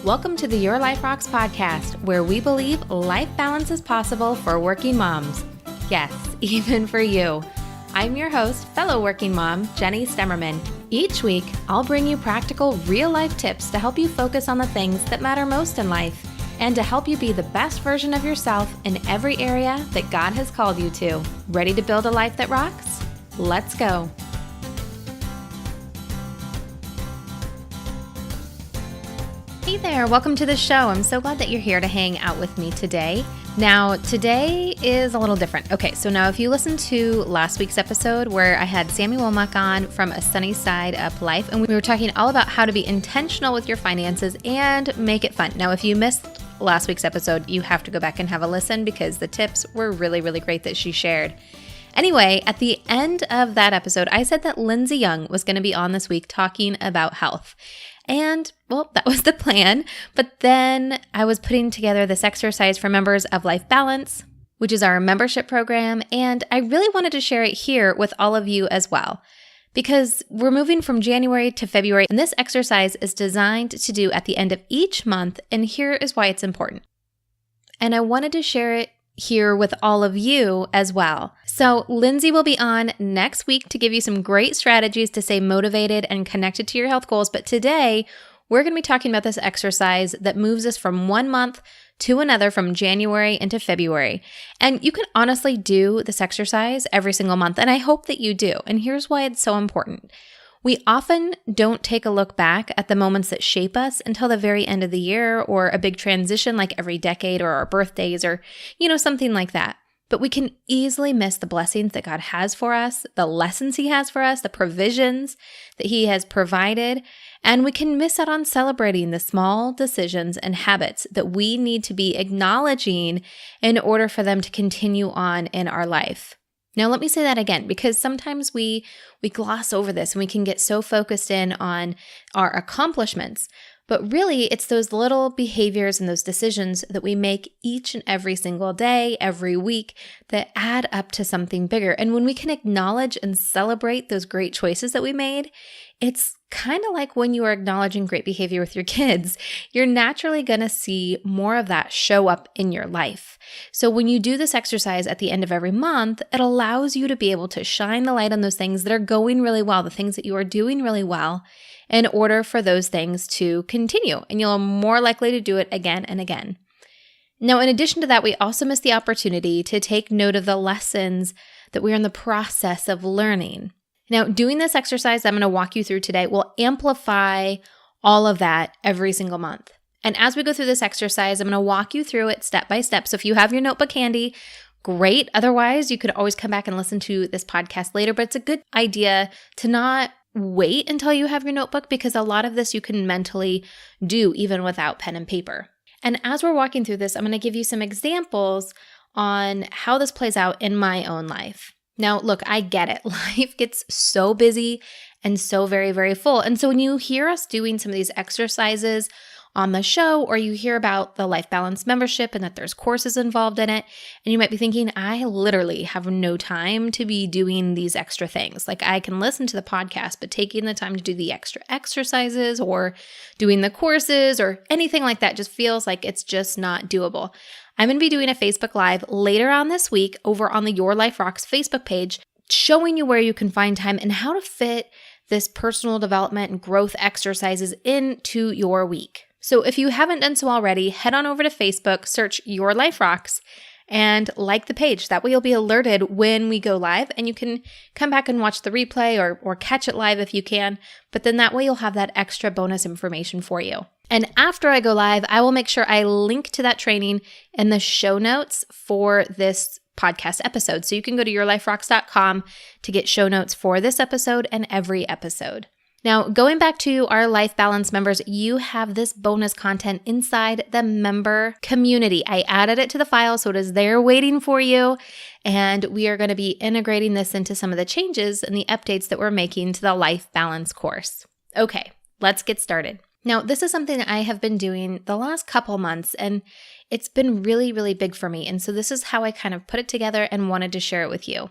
Welcome to the Your Life Rocks podcast, where we believe life balance is possible for working moms. Yes, even for you. I'm your host, fellow working mom, Jenny Stemmerman. Each week, I'll bring you practical, real-life tips to help you focus on the things that matter most in life and to help you be the best version of yourself in every area that God has called you to. Ready to build a life that rocks? Let's go. Hey there, welcome to the show. I'm so glad that you're here to hang out with me today. Now, today is a little different. Okay, so now if you listened to last week's episode where I had Sammy Womack on from A Sunny Side Up Life, and we were talking all about how to be intentional with your finances and make it fun. Now, if you missed last week's episode, you have to go back and have a listen because the tips were really, really great that she shared. Anyway, at the end of that episode, I said that Lindsay Young was going to be on this week talking about health. And, well, that was the plan. But then I was putting together this exercise for members of Life Balance, which is our membership program. And I really wanted to share it here with all of you as well, because we're moving from January to February. And this exercise is designed to do at the end of each month. And here is why it's important. And I wanted to share it here with all of you as well. So Lindsay will be on next week to give you some great strategies to stay motivated and connected to your health goals. But today, we're going to be talking about this exercise that moves us from one month to another, from January into February. And you can honestly do this exercise every single month, and I hope that you do. And here's why it's so important. We often don't take a look back at the moments that shape us until the very end of the year, or a big transition like every decade, or our birthdays, or, something like that. But we can easily miss the blessings that God has for us, the lessons He has for us, the provisions that He has provided, and we can miss out on celebrating the small decisions and habits that we need to be acknowledging in order for them to continue on in our life. Now, let me say that again, because sometimes we gloss over this and we can get so focused in on our accomplishments. But really, it's those little behaviors and those decisions that we make each and every single day, every week, that add up to something bigger. And when we can acknowledge and celebrate those great choices that we made, it's kind of like when you are acknowledging great behavior with your kids. You're naturally going to see more of that show up in your life. So when you do this exercise at the end of every month, it allows you to be able to shine the light on those things that are going really well, the things that you are doing really well, in order for those things to continue. And you're more likely to do it again and again. Now, in addition to that, we also miss the opportunity to take note of the lessons that we're in the process of learning. Now, doing this exercise I'm going to walk you through today will amplify all of that every single month. And as we go through this exercise, I'm going to walk you through it step by step. So if you have your notebook handy, great. Otherwise, you could always come back and listen to this podcast later. But it's a good idea to not wait until you have your notebook, because a lot of this you can mentally do even without pen and paper. And as we're walking through this, I'm going to give you some examples on how this plays out in my own life. Now, look, I get it. Life gets so busy and so very, very full. And so when you hear us doing some of these exercises on the show, or you hear about the Life Balance membership and that there's courses involved in it, and you might be thinking, I literally have no time to be doing these extra things. Like, I can listen to the podcast, but taking the time to do the extra exercises or doing the courses or anything like that just feels like it's just not doable. I'm going to be doing a Facebook Live later on this week over on the Your Life Rocks Facebook page, showing you where you can find time and how to fit this personal development and growth exercises into your week. So if you haven't done so already, head on over to Facebook, search Your Life Rocks, and like the page. That way you'll be alerted when we go live, and you can come back and watch the replay or catch it live if you can. But then that way you'll have that extra bonus information for you. And after I go live, I will make sure I link to that training in the show notes for this podcast episode. So you can go to yourliferocks.com to get show notes for this episode and every episode. Now, going back to our Life Balance members, you have this bonus content inside the member community. I added it to the file, so it is there waiting for you. And we are going to be integrating this into some of the changes and the updates that we're making to the Life Balance course. Okay, let's get started. Now, this is something that I have been doing the last couple months, and it's been really, really big for me. And so this is how I kind of put it together and wanted to share it with you.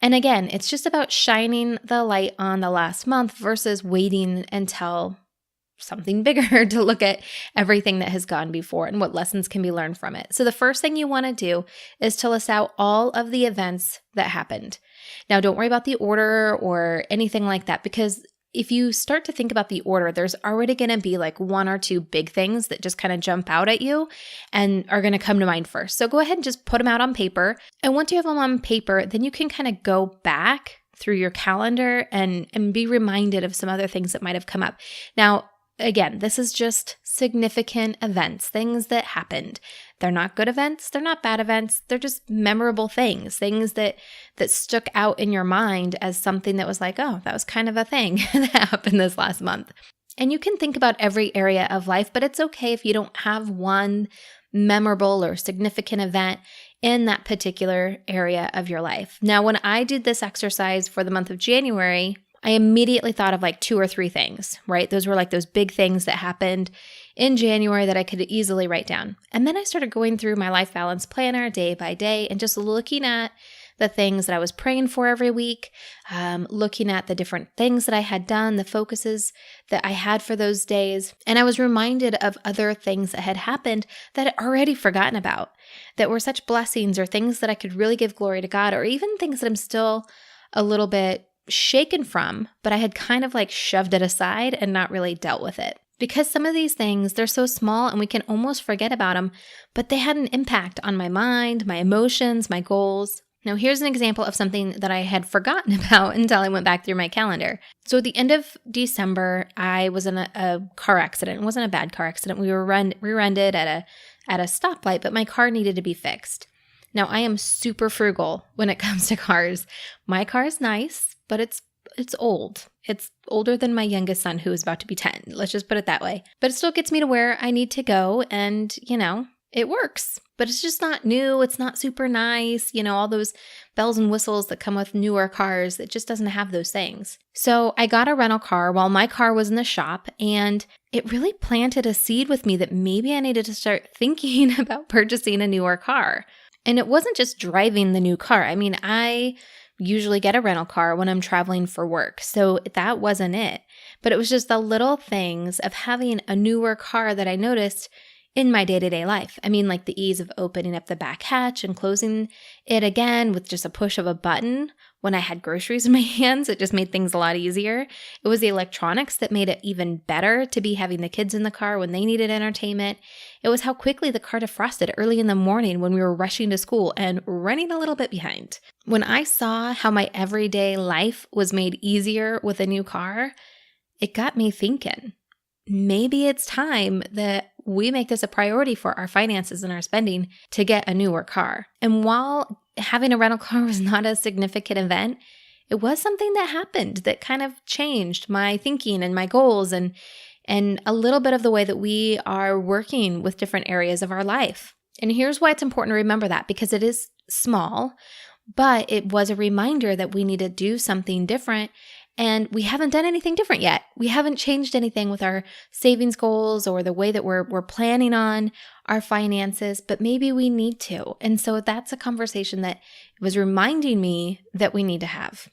And again, it's just about shining the light on the last month versus waiting until something bigger to look at everything that has gone before and what lessons can be learned from it. So the first thing you want to do is to list out all of the events that happened. Now, don't worry about the order or anything like that, because if you start to think about the order, there's already going to be like one or two big things that just kind of jump out at you and are going to come to mind first. So go ahead and just put them out on paper. And once you have them on paper, then you can kind of go back through your calendar and be reminded of some other things that might have come up. Now, again, this is just significant events, things that happened. They're not good events. They're not bad events. They're just memorable things that stuck out in your mind as something that was like, oh, that was kind of a thing that happened this last month. And you can think about every area of life, but it's okay if you don't have one memorable or significant event in that particular area of your life. Now, when I did this exercise for the month of January, I immediately thought of like 2 or 3 things, right? Those were like those big things that happened in January that I could easily write down. And then I started going through my life balance planner day by day and just looking at the things that I was praying for every week, looking at the different things that I had done, the focuses that I had for those days. And I was reminded of other things that had happened that I'd already forgotten about, that were such blessings or things that I could really give glory to God, or even things that I'm still a little bit shaken from, but I had kind of like shoved it aside and not really dealt with it. Because some of these things, they're so small and we can almost forget about them, but they had an impact on my mind, my emotions, my goals. Now, here's an example of something that I had forgotten about until I went back through my calendar. So at the end of December, I was in a car accident. It wasn't a bad car accident. We were rear-ended at a stoplight, but my car needed to be fixed. Now, I am super frugal when it comes to cars. My car is nice, but it's old. It's older than my youngest son, who is about to be 10. Let's just put it that way. But it still gets me to where I need to go, and, it works. But it's just not new. It's not super nice. All those bells and whistles that come with newer cars. It just doesn't have those things. So I got a rental car while my car was in the shop, and it really planted a seed with me that maybe I needed to start thinking about purchasing a newer car. And it wasn't just driving the new car. I mean, I usually get a rental car when I'm traveling for work. So that wasn't it. But it was just the little things of having a newer car that I noticed in my day-to-day life. I mean, like the ease of opening up the back hatch and closing it again with just a push of a button. When I had groceries in my hands, it just made things a lot easier. It was the electronics that made it even better to be having the kids in the car when they needed entertainment. It was how quickly the car defrosted early in the morning when we were rushing to school and running a little bit behind. When I saw how my everyday life was made easier with a new car, it got me thinking, maybe it's time that we make this a priority for our finances and our spending to get a newer car. And while having a rental car was not a significant event, it was something that happened that kind of changed my thinking and my goals and a little bit of the way that we are working with different areas of our life. And here's why it's important to remember that, because it is small, but it was a reminder that we need to do something different. And we haven't done anything different yet. We haven't changed anything with our savings goals or the way that we're planning on our finances, but maybe we need to. And so that's a conversation that was reminding me that we need to have.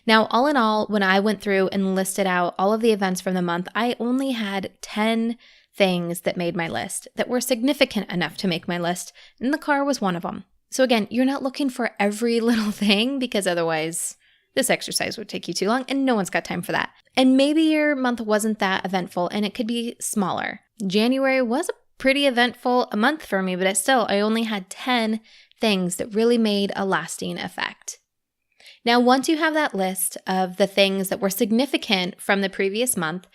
Now, all in all, when I went through and listed out all of the events from the month, I only had 10 things that made my list that were significant enough to make my list, and the car was one of them. So again, you're not looking for every little thing, because otherwise this exercise would take you too long, and no one's got time for that. And maybe your month wasn't that eventful, and it could be smaller. January was a pretty eventful month for me, but I only had 10 things that really made a lasting effect. Now, once you have that list of the things that were significant from the previous month,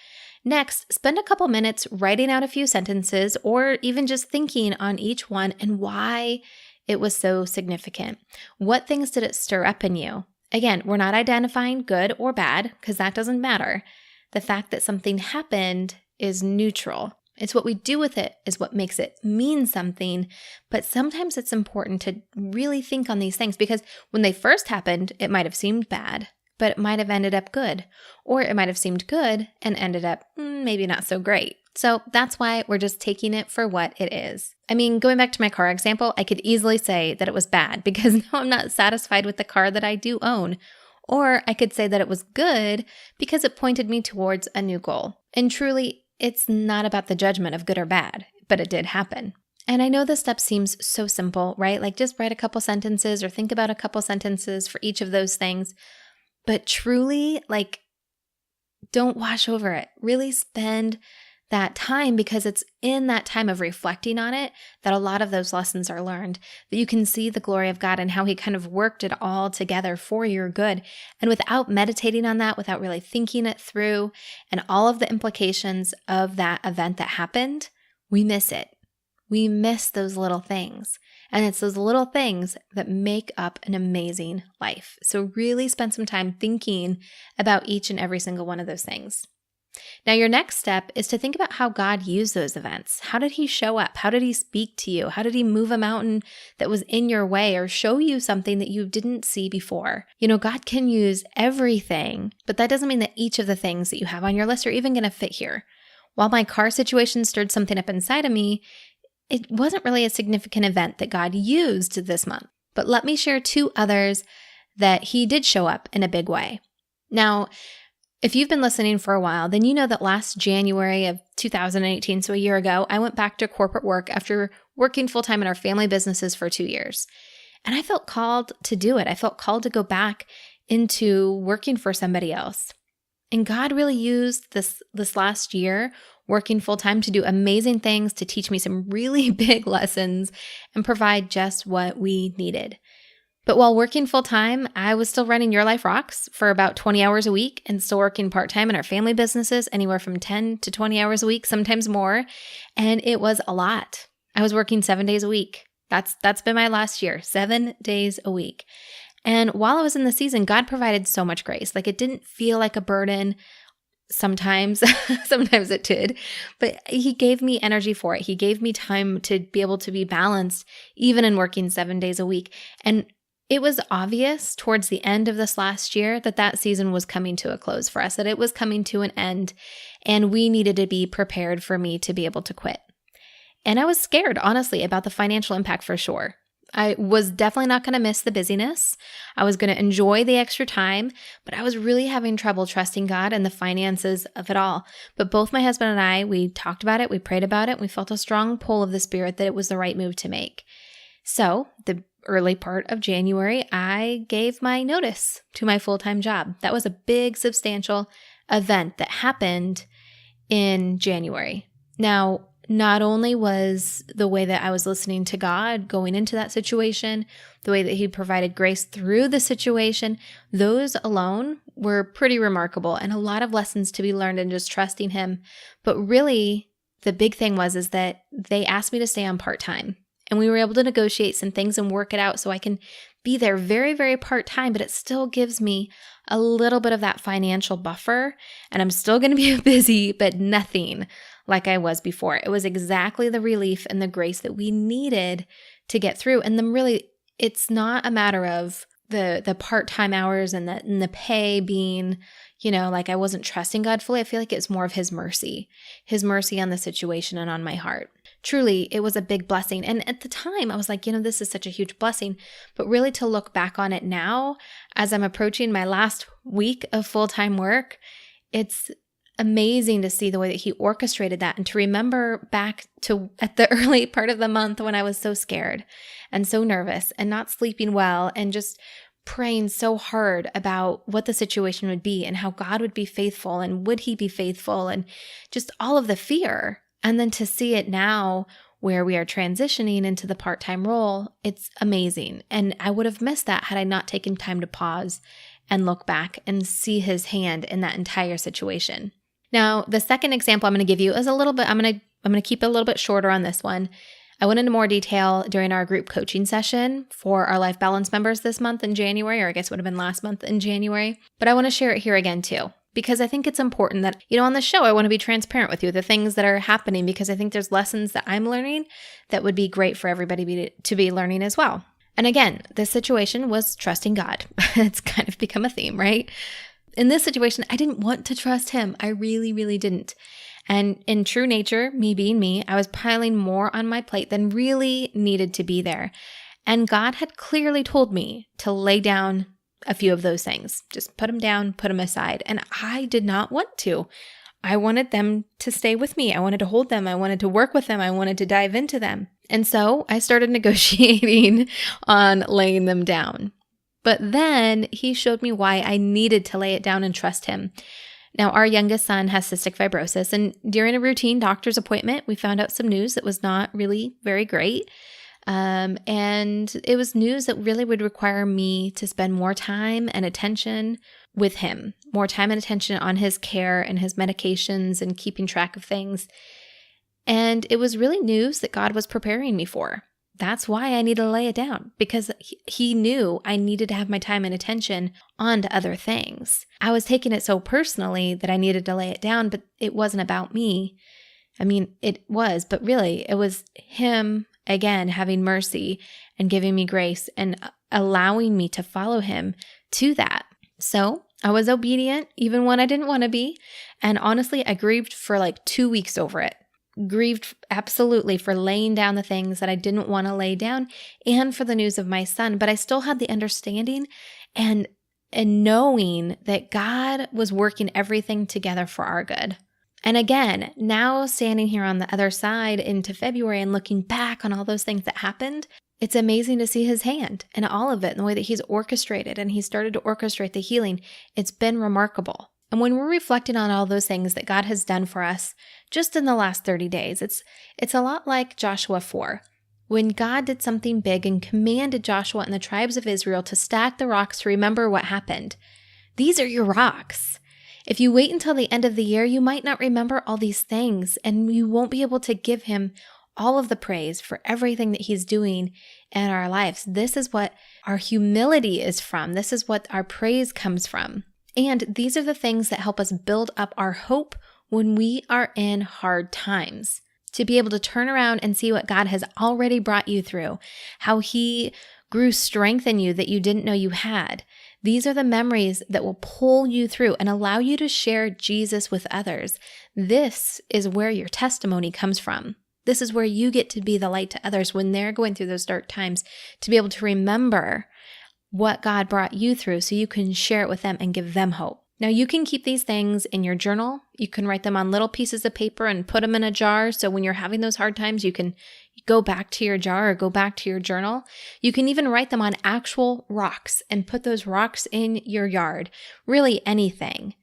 next, spend a couple minutes writing out a few sentences or even just thinking on each one and why it was so significant. What things did it stir up in you? Again, we're not identifying good or bad because that doesn't matter. The fact that something happened is neutral. It's what we do with it is what makes it mean something. But sometimes it's important to really think on these things, because when they first happened, it might have seemed bad, but it might have ended up good. Or it might have seemed good and ended up maybe not so great. So that's why we're just taking it for what it is. I mean, going back to my car example, I could easily say that it was bad because now I'm not satisfied with the car that I do own. Or I could say that it was good because it pointed me towards a new goal. And truly, it's not about the judgment of good or bad, but it did happen. And I know this step seems so simple, right? Like just write a couple sentences or think about a couple sentences for each of those things. But truly, like, don't wash over it. Really spend that time, because it's in that time of reflecting on it that a lot of those lessons are learned, that you can see the glory of God and how He kind of worked it all together for your good. And without meditating on that, without really thinking it through and all of the implications of that event that happened, we miss it. We miss those little things. And it's those little things that make up an amazing life. So really spend some time thinking about each and every single one of those things. Now, your next step is to think about how God used those events. How did He show up? How did He speak to you? How did He move a mountain that was in your way or show you something that you didn't see before? You know, God can use everything, but that doesn't mean that each of the things that you have on your list are even going to fit here. While my car situation stirred something up inside of me, it wasn't really a significant event that God used this month. But let me share 2 others that He did show up in a big way. Now, if you've been listening for a while, then you know that last January of 2018, so a year ago, I went back to corporate work after working full-time in our family businesses for 2 years. And I felt called to do it. I felt called to go back into working for somebody else. And God really used this last year working full-time to do amazing things, to teach me some really big lessons and provide just what we needed. But while working full-time, I was still running Your Life Rocks for about 20 hours a week and still working part-time in our family businesses, anywhere from 10 to 20 hours a week, sometimes more. And it was a lot. I was working 7 days a week. That's been my last year, 7 days a week. And while I was in the season, God provided so much grace. Like, it didn't feel like a burden. Sometimes it did, but He gave me energy for it. He gave me time to be able to be balanced, even in working 7 days a week. And it was obvious towards the end of this last year that season was coming to a close for us, that it was coming to an end, and we needed to be prepared for me to be able to quit. And I was scared, honestly, about the financial impact for sure. I was definitely not going to miss the busyness. I was going to enjoy the extra time, but I was really having trouble trusting God and the finances of it all. But both my husband and I, we talked about it, we prayed about it, we felt a strong pull of the Spirit that it was the right move to make. So the early part of January, I gave my notice to my full-time job. That was a big, substantial event that happened in January. Now, not only was the way that I was listening to God going into that situation, the way that He provided grace through the situation, those alone were pretty remarkable and a lot of lessons to be learned in just trusting Him. But really, the big thing is that they asked me to stay on part-time. And we were able to negotiate some things and work it out so I can be there very, very part-time, but it still gives me a little bit of that financial buffer. And I'm still going to be busy, but nothing like I was before. It was exactly the relief and the grace that we needed to get through. And then really, it's not a matter of the part-time hours and the pay being, like I wasn't trusting God fully. I feel like it's more of His mercy on the situation and on my heart. Truly, it was a big blessing. And at the time, I was like, this is such a huge blessing. But really, to look back on it now, as I'm approaching my last week of full-time work, it's amazing to see the way that He orchestrated that and to remember back to at the early part of the month when I was so scared and so nervous and not sleeping well and just praying so hard about what the situation would be and how God would be faithful and would He be faithful and just all of the fear. And then to see it now where we are transitioning into the part-time role, it's amazing. And I would have missed that had I not taken time to pause and look back and see His hand in that entire situation. Now, the second example I'm going to give you is I'm going to keep it a little bit shorter on this one. I went into more detail during our group coaching session for our Life Balance members this month in January, or I guess it would have been last month in January, but I want to share it here again too, because I think it's important that, on the show, I want to be transparent with you, the things that are happening, because I think there's lessons that I'm learning that would be great for everybody to be learning as well. And again, this situation was trusting God. It's kind of become a theme, right? In this situation, I didn't want to trust Him. I really, really didn't. And in true nature, me being me, I was piling more on my plate than really needed to be there. And God had clearly told me to lay down a few of those things. Just put them down, put them aside. And I did not want to. I wanted them to stay with me. I wanted to hold them. I wanted to work with them. I wanted to dive into them. And so I started negotiating on laying them down. But then he showed me why I needed to lay it down and trust him. Now, our youngest son has cystic fibrosis, and during a routine doctor's appointment, we found out some news that was not really very great. And it was news that really would require me to spend more time and attention with him, more time and attention on his care and his medications and keeping track of things. And it was really news that God was preparing me for. That's why I needed to lay it down, because he knew I needed to have my time and attention on to other things. I was taking it so personally that I needed to lay it down, but it wasn't about me. I mean, it was, but really it was him, again, having mercy and giving me grace and allowing me to follow him to that. So I was obedient even when I didn't want to be. And honestly, I grieved for like 2 weeks over it. Grieved absolutely for laying down the things that I didn't want to lay down and for the news of my son. But I still had the understanding and knowing that God was working everything together for our good. And again, now standing here on the other side into February and looking back on all those things that happened, it's amazing to see his hand in all of it and the way that he's orchestrated and he started to orchestrate the healing. It's been remarkable. And when we're reflecting on all those things that God has done for us just in the last 30 days, it's a lot like Joshua 4. When God did something big and commanded Joshua and the tribes of Israel to stack the rocks to remember what happened. These are your rocks. If you wait until the end of the year, you might not remember all these things and you won't be able to give him all of the praise for everything that he's doing in our lives. This is what our humility is from. This is what our praise comes from. And these are the things that help us build up our hope when we are in hard times. To be able to turn around and see what God has already brought you through, how he grew strength in you that you didn't know you had. These are the memories that will pull you through and allow you to share Jesus with others. This is where your testimony comes from. This is where you get to be the light to others when they're going through those dark times, to be able to remember what God brought you through so you can share it with them and give them hope. Now, you can keep these things in your journal. You can write them on little pieces of paper and put them in a jar. So when you're having those hard times, you can go back to your jar or go back to your journal. You can even write them on actual rocks and put those rocks in your yard. Really anything.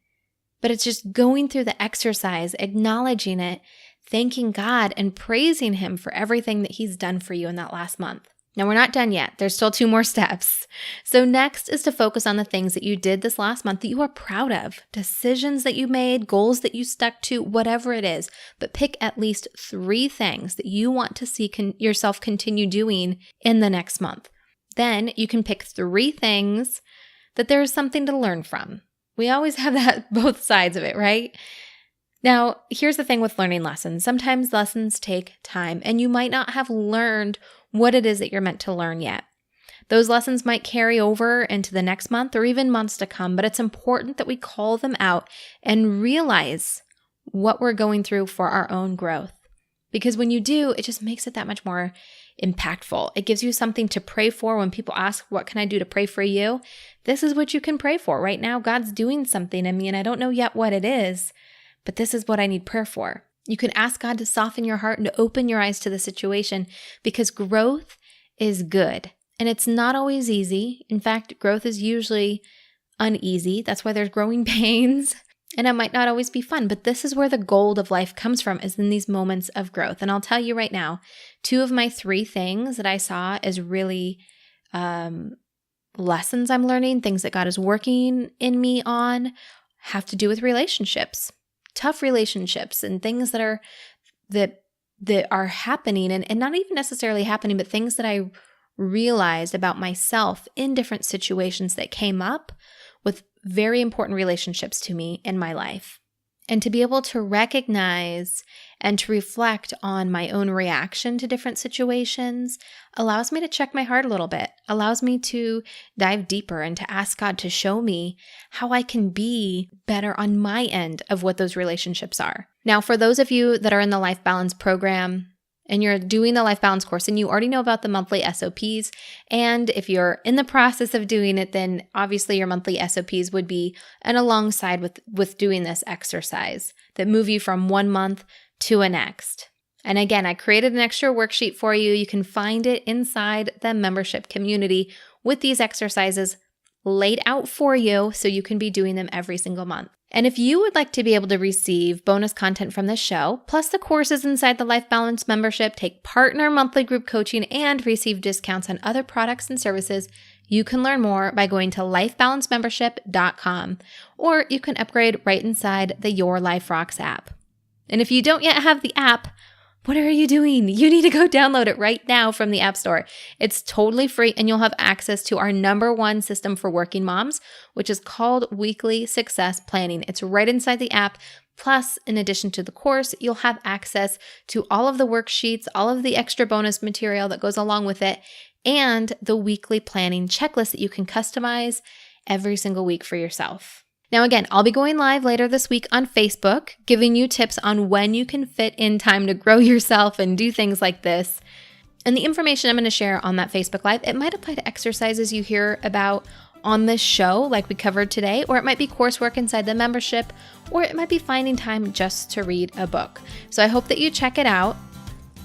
But it's just going through the exercise, acknowledging it, thanking God and praising him for everything that he's done for you in that last month. Now, we're not done yet. There's still 2 more steps. So next is to focus on the things that you did this last month that you are proud of, decisions that you made, goals that you stuck to, whatever it is. But pick at least 3 things that you want to see yourself continue doing in the next month. Then you can pick 3 things that there is something to learn from. We always have that both sides of it, right? Now, here's the thing with learning lessons. Sometimes lessons take time, and you might not have learned what it is that you're meant to learn yet. Those lessons might carry over into the next month or even months to come, but it's important that we call them out and realize what we're going through for our own growth. Because when you do, it just makes it that much more impactful. It gives you something to pray for when people ask, what can I do to pray for you? This is what you can pray for. Right now, God's doing something in me, and I don't know yet what it is, but this is what I need prayer for. You can ask God to soften your heart and to open your eyes to the situation, because growth is good. And it's not always easy. In fact, growth is usually uneasy. That's why there's growing pains. And it might not always be fun, but this is where the gold of life comes from, is in these moments of growth. And I'll tell you right now, 2 of my 3 things that I saw as really lessons I'm learning, things that God is working in me on, have to do with relationships. Tough relationships and things that are happening and not even necessarily happening, but things that I realized about myself in different situations that came up with very important relationships to me in my life. And to be able to recognize and to reflect on my own reaction to different situations allows me to check my heart a little bit, allows me to dive deeper and to ask God to show me how I can be better on my end of what those relationships are. Now, for those of you that are in the Life Balance program, and you're doing the Life Balance course and you already know about the monthly SOPs, and if you're in the process of doing it, then obviously your monthly SOPs would be and alongside with doing this exercise that move you from one month to a next. And again, I created an extra worksheet for you. You can find it inside the membership community with these exercises laid out for you so you can be doing them every single month. And if you would like to be able to receive bonus content from the show, plus the courses inside the Life Balance membership, take part in our monthly group coaching, and receive discounts on other products and services, you can learn more by going to lifebalancemembership.com, or you can upgrade right inside the Your Life Rocks app. And if you don't yet have the app, what are you doing? You need to go download it right now from the App Store. It's totally free, and you'll have access to our #1 system for working moms, which is called Weekly Success Planning. It's right inside the app. Plus, in addition to the course, you'll have access to all of the worksheets, all of the extra bonus material that goes along with it, and the weekly planning checklist that you can customize every single week for yourself. Now, again, I'll be going live later this week on Facebook, giving you tips on when you can fit in time to grow yourself and do things like this. And the information I'm going to share on that Facebook Live, it might apply to exercises you hear about on this show, like we covered today, or it might be coursework inside the membership, or it might be finding time just to read a book. So I hope that you check it out.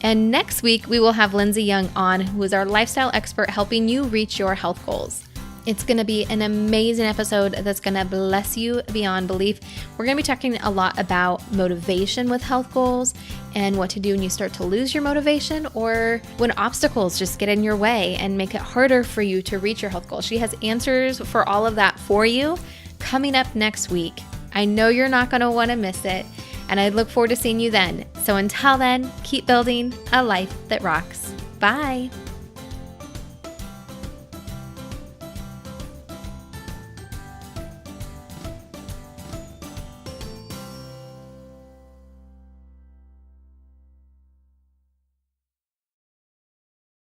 And next week, we will have Lindsay Young on, who is our lifestyle expert helping you reach your health goals. It's going to be an amazing episode that's going to bless you beyond belief. We're going to be talking a lot about motivation with health goals and what to do when you start to lose your motivation or when obstacles just get in your way and make it harder for you to reach your health goals. She has answers for all of that for you coming up next week. I know you're not going to want to miss it, and I look forward to seeing you then. So until then, keep building a life that rocks. Bye.